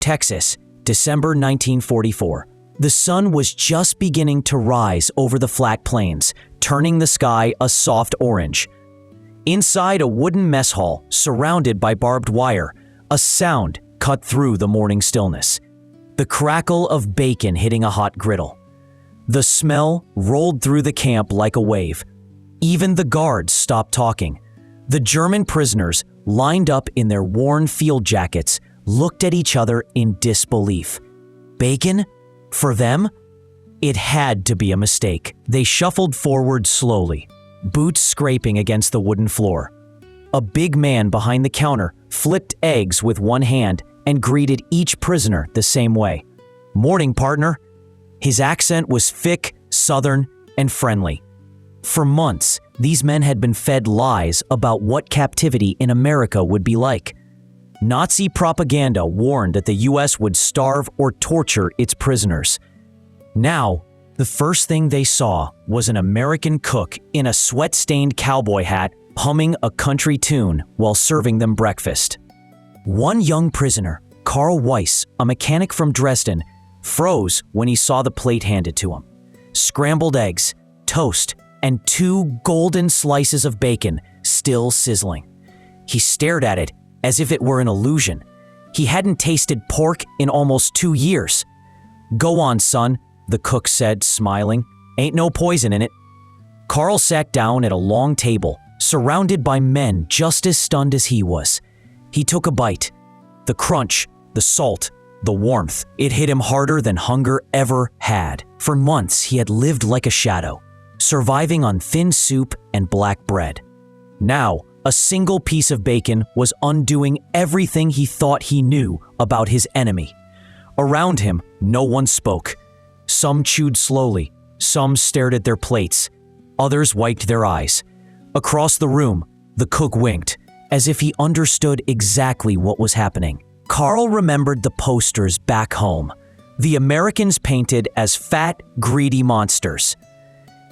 Texas, December 1944. The sun was just beginning to rise over the flat plains, turning the sky a soft orange. Inside a wooden mess hall, surrounded by barbed wire, a sound cut through the morning stillness. The crackle of bacon hitting a hot griddle. The smell rolled through the camp like a wave. Even the guards stopped talking. The German prisoners, lined up in their worn field jackets, looked at each other in disbelief. Bacon? For them? It had to be a mistake. They shuffled forward slowly, boots scraping against the wooden floor. A big man behind the counter flipped eggs with one hand and greeted each prisoner the same way. "Morning, partner." His accent was thick, southern, and friendly. For months, these men had been fed lies about what captivity in America would be like. Nazi propaganda warned that the U.S. would starve or torture its prisoners. Now, the first thing they saw was an American cook in a sweat-stained cowboy hat humming a country tune while serving them breakfast. One young prisoner, Carl Weiss, a mechanic from Dresden, froze when he saw the plate handed to him. Scrambled eggs, toast, and 2 golden slices of bacon, still sizzling. He stared at it as if it were an illusion. He hadn't tasted pork in almost 2 years. "Go on, son," the cook said, smiling. "Ain't no poison in it." Carl sat down at a long table, surrounded by men just as stunned as he was. He took a bite. The crunch, the salt, the warmth, it hit him harder than hunger ever had. For months, he had lived like a shadow, surviving on thin soup and black bread. Now, a single piece of bacon was undoing everything he thought he knew about his enemy. Around him, no one spoke. Some chewed slowly, some stared at their plates, others wiped their eyes. Across the room, the cook winked, as if he understood exactly what was happening. Carl remembered the posters back home, the Americans painted as fat, greedy monsters.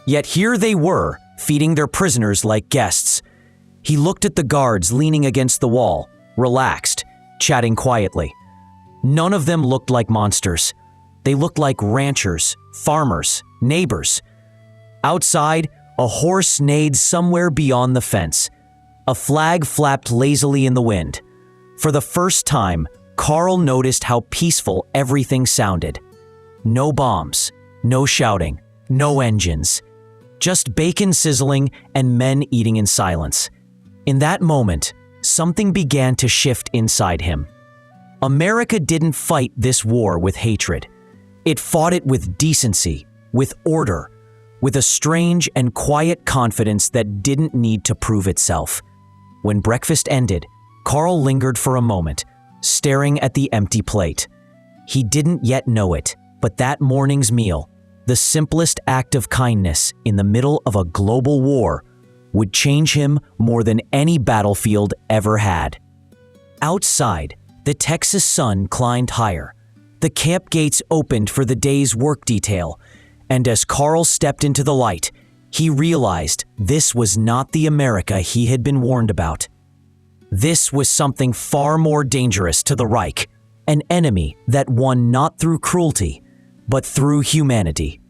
Yet here they were, feeding their prisoners like guests. He looked at the guards leaning against the wall, relaxed, chatting quietly. None of them looked like monsters. They looked like ranchers, farmers, neighbors. Outside, a horse neighed somewhere beyond the fence. A flag flapped lazily in the wind. For the first time, Carl noticed how peaceful everything sounded. No bombs, no shouting, no engines. Just bacon sizzling and men eating in silence. In that moment, something began to shift inside him. America didn't fight this war with hatred. It fought it with decency, with order, with a strange and quiet confidence that didn't need to prove itself. When breakfast ended, Carl lingered for a moment, staring at the empty plate. He didn't yet know it, but that morning's meal, the simplest act of kindness in the middle of a global war, would change him more than any battlefield ever had. Outside, the Texas sun climbed higher. The camp gates opened for the day's work detail, and as Carl stepped into the light, he realized this was not the America he had been warned about. This was something far more dangerous to the Reich, an enemy that won not through cruelty, but through humanity.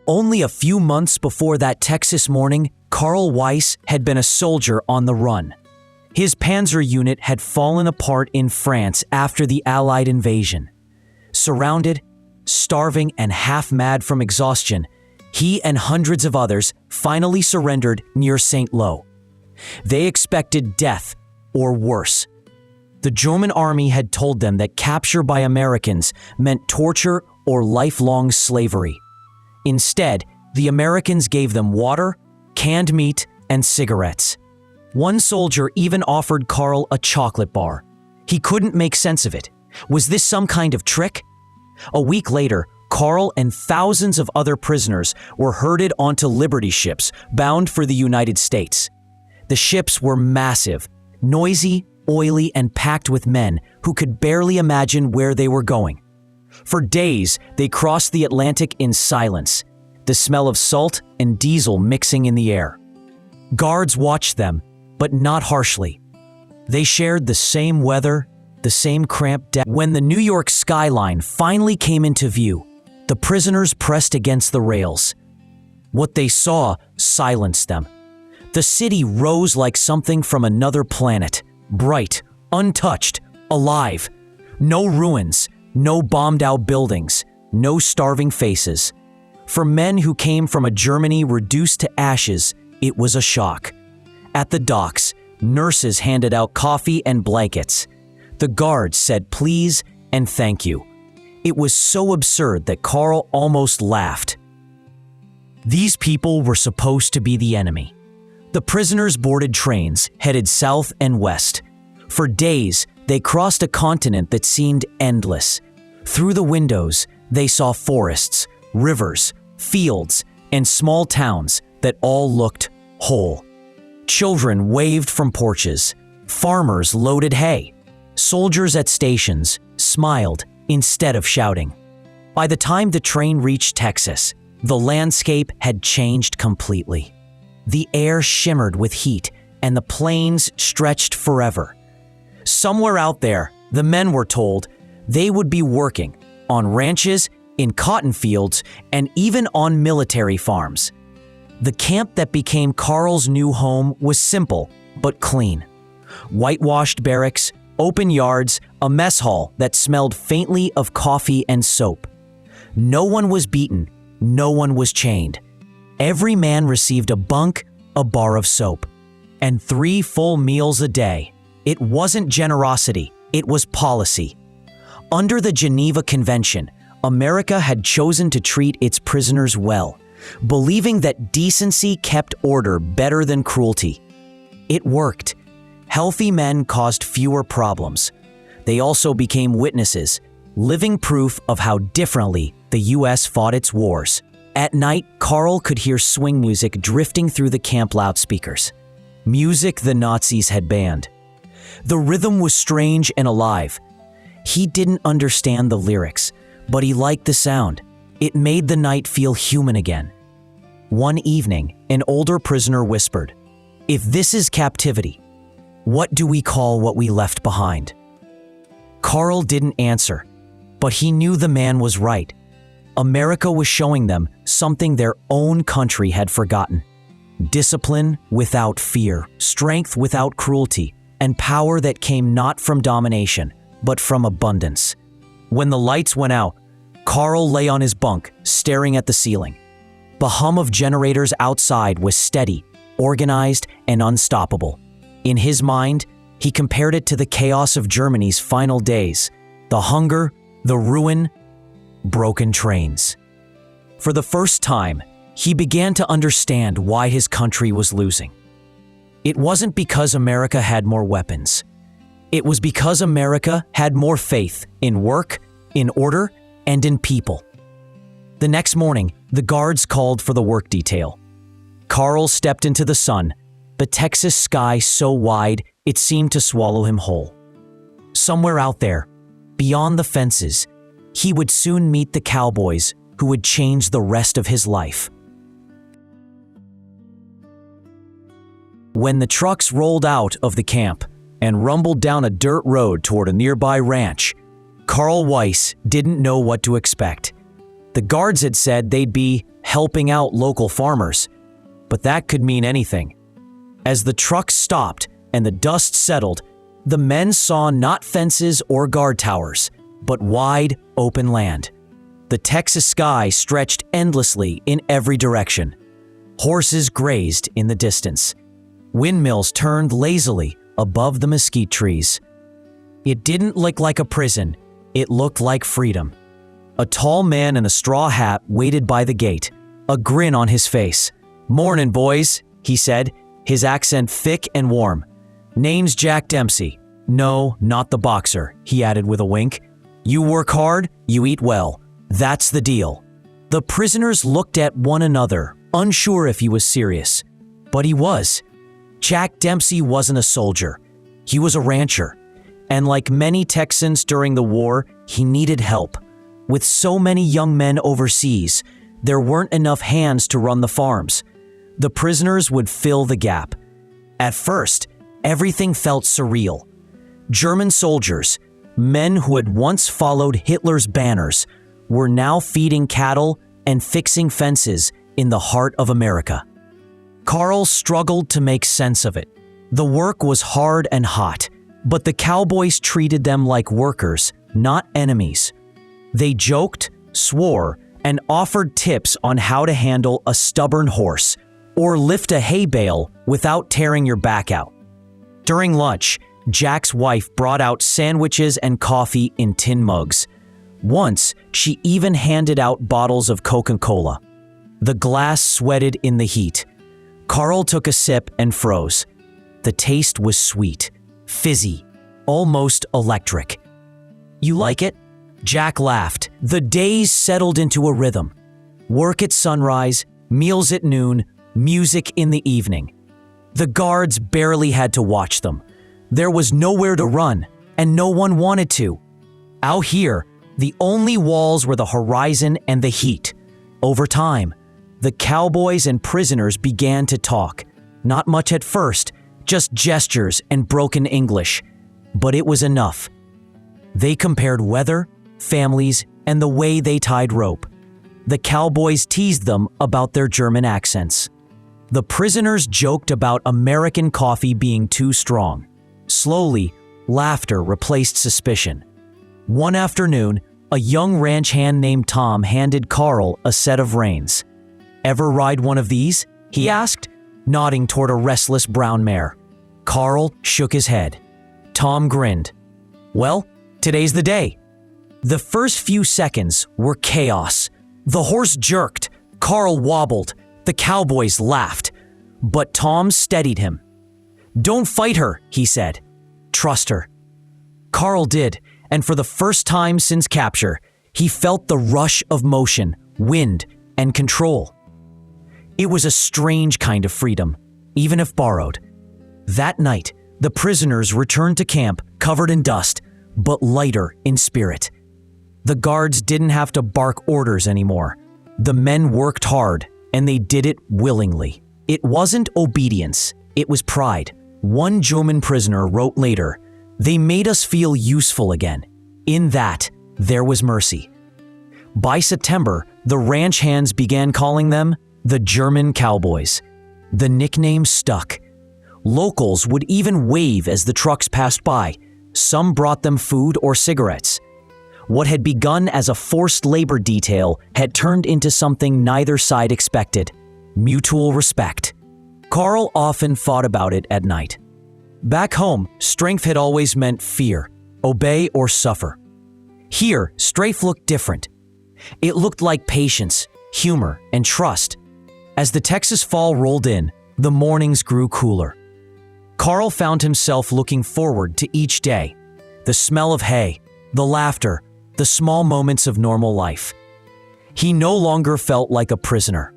Only a few months before that Texas morning, Carl Weiss had been a soldier on the run. His panzer unit had fallen apart in France after the Allied invasion. Surrounded, starving, and half-mad from exhaustion, he and hundreds of others finally surrendered near St. Lo. They expected death, or worse. The German army had told them that capture by Americans meant torture or lifelong slavery. Instead, the Americans gave them water, canned meat, and cigarettes. One soldier even offered Carl a chocolate bar. He couldn't make sense of it. Was this some kind of trick? A week later, Carl and thousands of other prisoners were herded onto Liberty ships bound for the United States. The ships were massive, noisy, oily, and packed with men who could barely imagine where they were going. For days, they crossed the Atlantic in silence, the smell of salt and diesel mixing in the air. Guards watched them, but not harshly. They shared the same weather, the same cramped deck. When the New York skyline finally came into view, the prisoners pressed against the rails. What they saw silenced them. The city rose like something from another planet, bright, untouched, alive. No ruins, no bombed-out buildings, no starving faces. For men who came from a Germany reduced to ashes, it was a shock. At the docks, nurses handed out coffee and blankets. The guards said please and thank you. It was so absurd that Carl almost laughed. These people were supposed to be the enemy. The prisoners boarded trains, headed south and west. For days, they crossed a continent that seemed endless. Through the windows, they saw forests, rivers, fields, and small towns that all looked whole. Children waved from porches. Farmers loaded hay. Soldiers at stations smiled instead of shouting. By the time the train reached Texas, the landscape had changed completely. The air shimmered with heat, and the plains stretched forever. Somewhere out there, the men were told they would be working on ranches, in cotton fields, and even on military farms. The camp that became Carl's new home was simple but clean. Whitewashed barracks, open yards, a mess hall that smelled faintly of coffee and soap. No one was beaten, no one was chained. Every man received a bunk, a bar of soap, and 3 full meals a day. It wasn't generosity, it was policy. Under the Geneva Convention, America had chosen to treat its prisoners well, believing that decency kept order better than cruelty. It worked. Healthy men caused fewer problems. They also became witnesses, living proof of how differently the U.S. fought its wars. At night, Carl could hear swing music drifting through the camp loudspeakers. Music the Nazis had banned. The rhythm was strange and alive. He didn't understand the lyrics, but he liked the sound. It made the night feel human again. One evening, an older prisoner whispered, "If this is captivity, what do we call what we left behind?" Carl didn't answer, but he knew the man was right. America was showing them something their own country had forgotten. Discipline without fear, strength without cruelty, and power that came not from domination, but from abundance. When the lights went out, Carl lay on his bunk, staring at the ceiling. The hum of generators outside was steady, organized, and unstoppable. In his mind, he compared it to the chaos of Germany's final days, the hunger, the ruin, broken trains. For the first time, he began to understand why his country was losing. It wasn't because America had more weapons. It was because America had more faith in work, in order, and in people. The next morning, the guards called for the work detail. Carl stepped into the sun, the Texas sky so wide it seemed to swallow him whole. Somewhere out there, beyond the fences, he would soon meet the Cowboys who would change the rest of his life. When the trucks rolled out of the camp and rumbled down a dirt road toward a nearby ranch, Carl Weiss didn't know what to expect. The guards had said they'd be helping out local farmers, but that could mean anything. As the trucks stopped and the dust settled, the men saw not fences or guard towers, but wide, open land. The Texas sky stretched endlessly in every direction. Horses grazed in the distance. Windmills turned lazily above the mesquite trees. It didn't look like a prison, it looked like freedom. A tall man in a straw hat waited by the gate, a grin on his face. "Mornin', boys," he said, his accent thick and warm. "Name's Jack Dempsey. No, not the boxer," he added with a wink. "You work hard, you eat well. That's the deal." The prisoners looked at one another, unsure if he was serious. But he was. Jack Dempsey wasn't a soldier. He was a rancher. And like many Texans during the war, he needed help. With so many young men overseas, there weren't enough hands to run the farms. The prisoners would fill the gap. At first, everything felt surreal. German soldiers, men who had once followed Hitler's banners, were now feeding cattle and fixing fences in the heart of America. Carl struggled to make sense of it. The work was hard and hot, but the cowboys treated them like workers, not enemies. They joked, swore, and offered tips on how to handle a stubborn horse or lift a hay bale without tearing your back out. During lunch, Jack's wife brought out sandwiches and coffee in tin mugs. Once, she even handed out bottles of Coca-Cola. The glass sweated in the heat. Carl took a sip and froze. The taste was sweet, fizzy, almost electric. "You like it?" Jack laughed. The days settled into a rhythm. Work at sunrise, meals at noon, music in the evening. The guards barely had to watch them. There was nowhere to run, and no one wanted to. Out here, the only walls were the horizon and the heat. Over time, the cowboys and prisoners began to talk. Not much at first, just gestures and broken English. But it was enough. They compared weather, families, and the way they tied rope. The cowboys teased them about their German accents. The prisoners joked about American coffee being too strong. Slowly, laughter replaced suspicion. One afternoon, a young ranch hand named Tom handed Carl a set of reins. "Ever ride one of these?" he asked, nodding toward a restless brown mare. Carl shook his head. Tom grinned. "Well, today's the day." The first few seconds were chaos. The horse jerked, Carl wobbled, the cowboys laughed. But Tom steadied him. "Don't fight her," he said. "Trust her." Carl did, and for the first time since capture, he felt the rush of motion, wind, and control. It was a strange kind of freedom, even if borrowed. That night, the prisoners returned to camp covered in dust, but lighter in spirit. The guards didn't have to bark orders anymore. The men worked hard, and they did it willingly. It wasn't obedience, it was pride. One German prisoner wrote later, "They made us feel useful again. In that, there was mercy." By September, the ranch hands began calling them the German Cowboys. The nickname stuck. Locals would even wave as the trucks passed by. Some brought them food or cigarettes. What had begun as a forced labor detail had turned into something neither side expected: mutual respect. Carl often thought about it at night. Back home, strength had always meant fear, obey or suffer. Here, strafe looked different. It looked like patience, humor, and trust. As the Texas fall rolled in, the mornings grew cooler. Carl found himself looking forward to each day. The smell of hay, the laughter, the small moments of normal life. He no longer felt like a prisoner.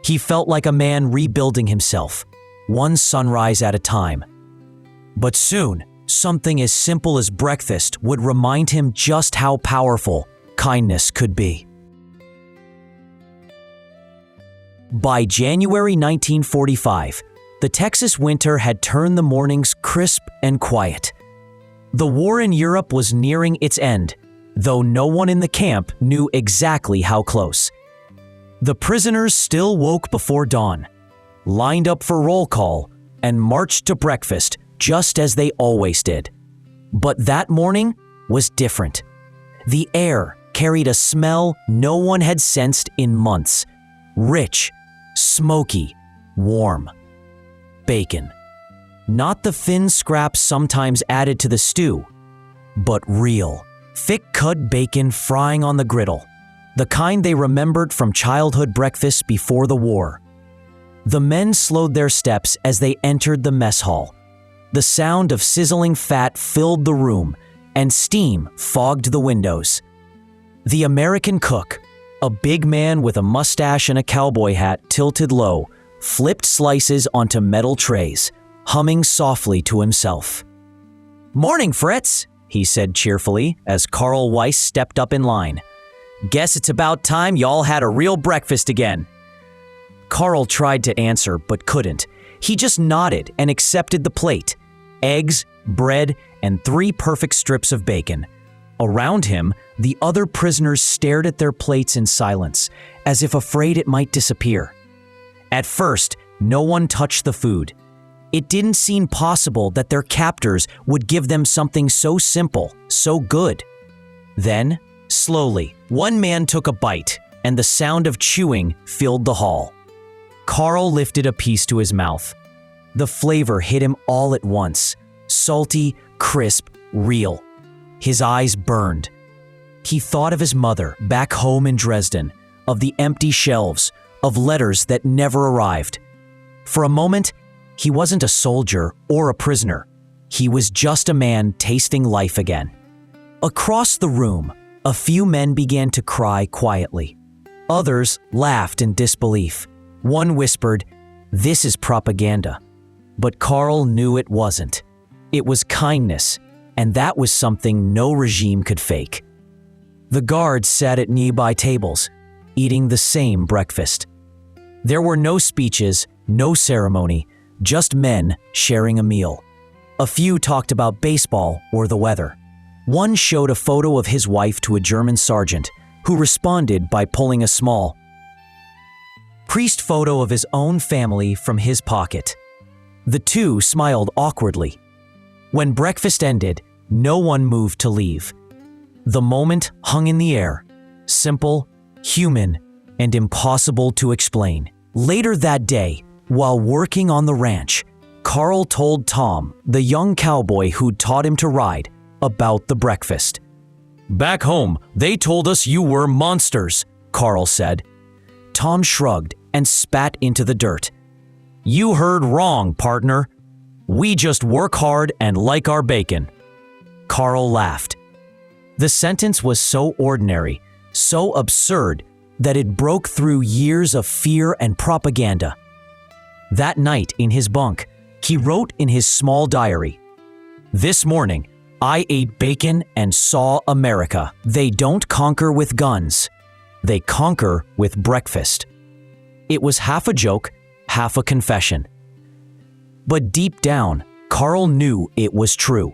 He felt like a man rebuilding himself, one sunrise at a time. But soon, something as simple as breakfast would remind him just how powerful kindness could be. By January 1945, the Texas winter had turned the mornings crisp and quiet. The war in Europe was nearing its end, though no one in the camp knew exactly how close. The prisoners still woke before dawn, lined up for roll call, and marched to breakfast just as they always did. But that morning was different. The air carried a smell no one had sensed in months. Rich, smoky, warm. Bacon. Not the thin scraps sometimes added to the stew, but real, thick-cut bacon frying on the griddle, the kind they remembered from childhood breakfasts before the war. The men slowed their steps as they entered the mess hall. The sound of sizzling fat filled the room, and steam fogged the windows. The American cook, a big man with a mustache and a cowboy hat tilted low, flipped slices onto metal trays, humming softly to himself. "Morning, Fritz," he said cheerfully as Carl Weiss stepped up in line. "Guess it's about time y'all had a real breakfast again." Carl tried to answer but couldn't. He just nodded and accepted the plate. Eggs, bread, and 3 perfect strips of bacon. Around him, the other prisoners stared at their plates in silence, as if afraid it might disappear. At first, no one touched the food. It didn't seem possible that their captors would give them something so simple, so good. Then, slowly, one man took a bite, and the sound of chewing filled the hall. Carl lifted a piece to his mouth. The flavor hit him all at once, salty, crisp, real. His eyes burned. He thought of his mother back home in Dresden, of the empty shelves, of letters that never arrived. For a moment, he wasn't a soldier or a prisoner. He was just a man tasting life again. Across the room, a few men began to cry quietly. Others laughed in disbelief. One whispered, "This is propaganda." But Carl knew it wasn't. It was kindness, and that was something no regime could fake. The guards sat at nearby tables, eating the same breakfast. There were no speeches, no ceremony, just men sharing a meal. A few talked about baseball or the weather. One showed a photo of his wife to a German sergeant, who responded by pulling a small priest photo of his own family from his pocket. The two smiled awkwardly. When breakfast ended, no one moved to leave. The moment hung in the air, simple, human, and impossible to explain. Later that day, while working on the ranch, Carl told Tom, the young cowboy who'd taught him to ride, about the breakfast. "Back home, they told us you were monsters," Carl said. Tom shrugged and spat into the dirt. "You heard wrong, partner. We just work hard and like our bacon." Carl laughed. The sentence was so ordinary, so absurd, that it broke through years of fear and propaganda. That night in his bunk, he wrote in his small diary, "This morning, I ate bacon and saw America. They don't conquer with guns. They conquer with breakfast." It was half a joke, half a confession. But deep down, Carl knew it was true.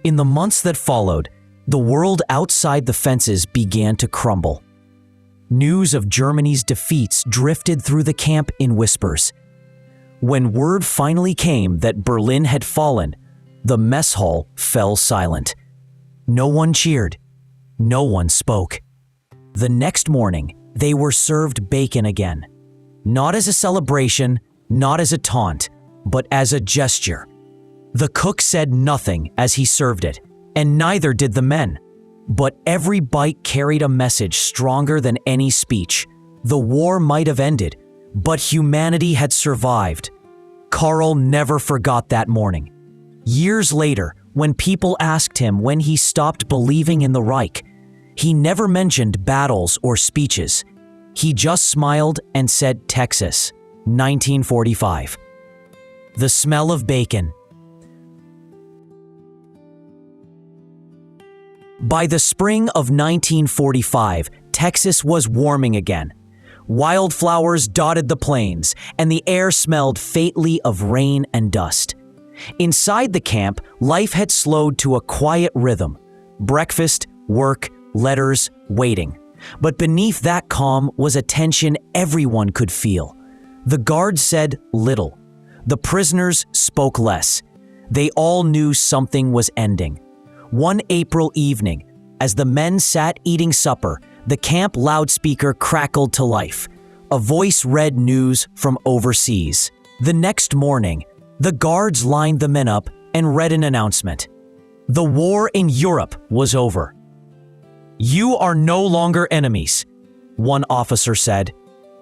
In the months that followed, the world outside the fences began to crumble. News of Germany's defeats drifted through the camp in whispers. When word finally came that Berlin had fallen, the mess hall fell silent. No one cheered. No one spoke. The next morning, they were served bacon again. Not as a celebration, not as a taunt, but as a gesture. The cook said nothing as he served it, and neither did the men. But every bite carried a message stronger than any speech. The war might have ended, but humanity had survived. Carl never forgot that morning. Years later, when people asked him when he stopped believing in the Reich, he never mentioned battles or speeches. He just smiled and said Texas, 1945. The smell of bacon. By the spring of 1945, Texas was warming again. Wildflowers dotted the plains, and the air smelled faintly of rain and dust. Inside the camp, life had slowed to a quiet rhythm. Breakfast, work, letters, waiting. But beneath that calm was a tension everyone could feel. The guards said little. The prisoners spoke less. They all knew something was ending. One April evening, as the men sat eating supper, the camp loudspeaker crackled to life. A voice read news from overseas. The next morning, the guards lined the men up and read an announcement. The war in Europe was over. "You are no longer enemies," one officer said.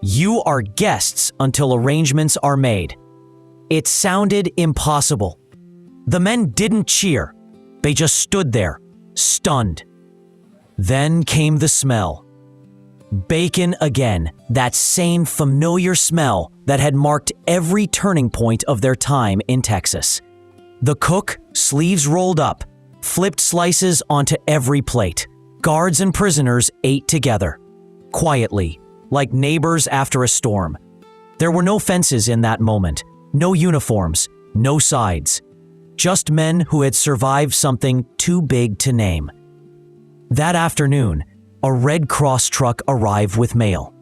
"You are guests until arrangements are made." It sounded impossible. The men didn't cheer. They just stood there, stunned. Then came the smell. Bacon again, that same familiar smell that had marked every turning point of their time in Texas. The cook, sleeves rolled up, flipped slices onto every plate. Guards and prisoners ate together, quietly, like neighbors after a storm. There were no fences in that moment, no uniforms, no sides. just men who had survived something too big to name. That afternoon, a Red Cross truck arrived with mail.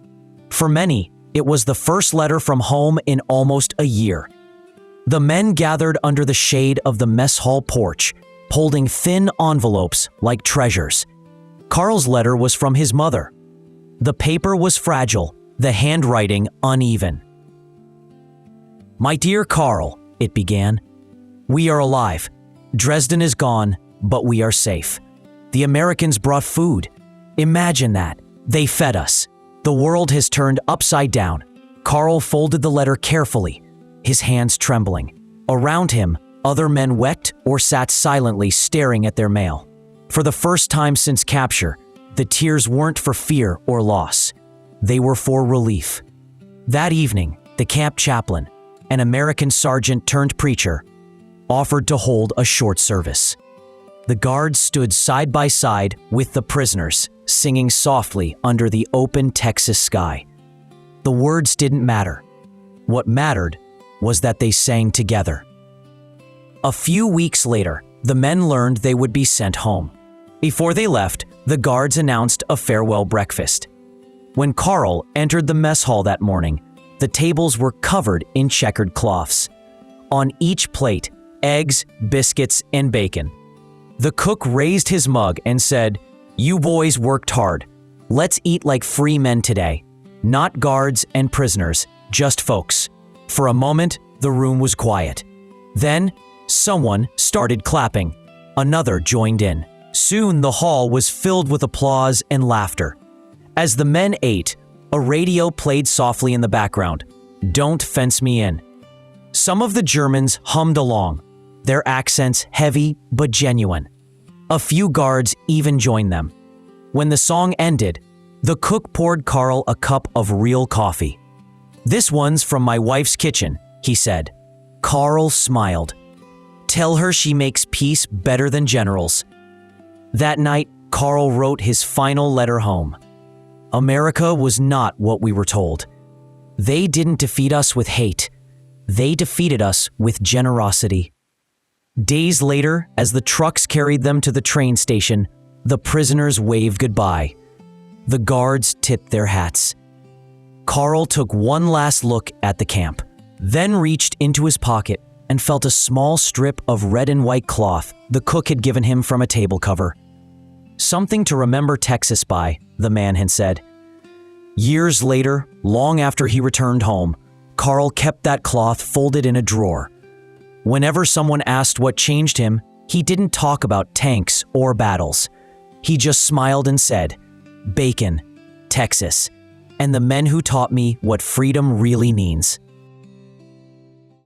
For many, it was the first letter from home in almost a year. The men gathered under the shade of the mess hall porch, holding thin envelopes like treasures. Carl's letter was from his mother. The paper was fragile, the handwriting uneven. "My dear Carl," it began, "we are alive. Dresden is gone, but we are safe. The Americans brought food. Imagine that. They fed us. The world has turned upside down." Carl folded the letter carefully, his hands trembling. Around him, other men wept or sat silently staring at their mail. For the first time since capture, the tears weren't for fear or loss. They were for relief. That evening, the camp chaplain, an American sergeant turned preacher, offered to hold a short service. The guards stood side by side with the prisoners, singing softly under the open Texas sky. The words didn't matter. What mattered was that they sang together. A few weeks later, the men learned they would be sent home. Before they left, the guards announced a farewell breakfast. When Carl entered the mess hall that morning, the tables were covered in checkered cloths. On each plate, eggs, biscuits, and bacon. The cook raised his mug and said, "You boys worked hard. Let's eat like free men today. Not guards and prisoners, just folks." For a moment, the room was quiet. Then, someone started clapping. Another joined in. Soon the hall was filled with applause and laughter. As the men ate, a radio played softly in the background. "Don't fence me in." Some of the Germans hummed along, their accents heavy but genuine. A few guards even joined them. When the song ended, the cook poured Carl a cup of real coffee. "This one's from my wife's kitchen," he said. Carl smiled. "Tell her she makes peace better than generals." That night, Carl wrote his final letter home. America was not what we were told. They didn't defeat us with hate. They defeated us with generosity. Days later, as the trucks carried them to the train station, the prisoners waved goodbye. The guards tipped their hats. Carl took one last look at the camp, then reached into his pocket and felt a small strip of red and white cloth the cook had given him from a table cover. "Something to remember Texas by," the man had said. Years later, long after he returned home, Carl kept that cloth folded in a drawer. Whenever someone asked what changed him, he didn't talk about tanks or battles. He just smiled and said, "Bacon, Texas, and the men who taught me what freedom really means."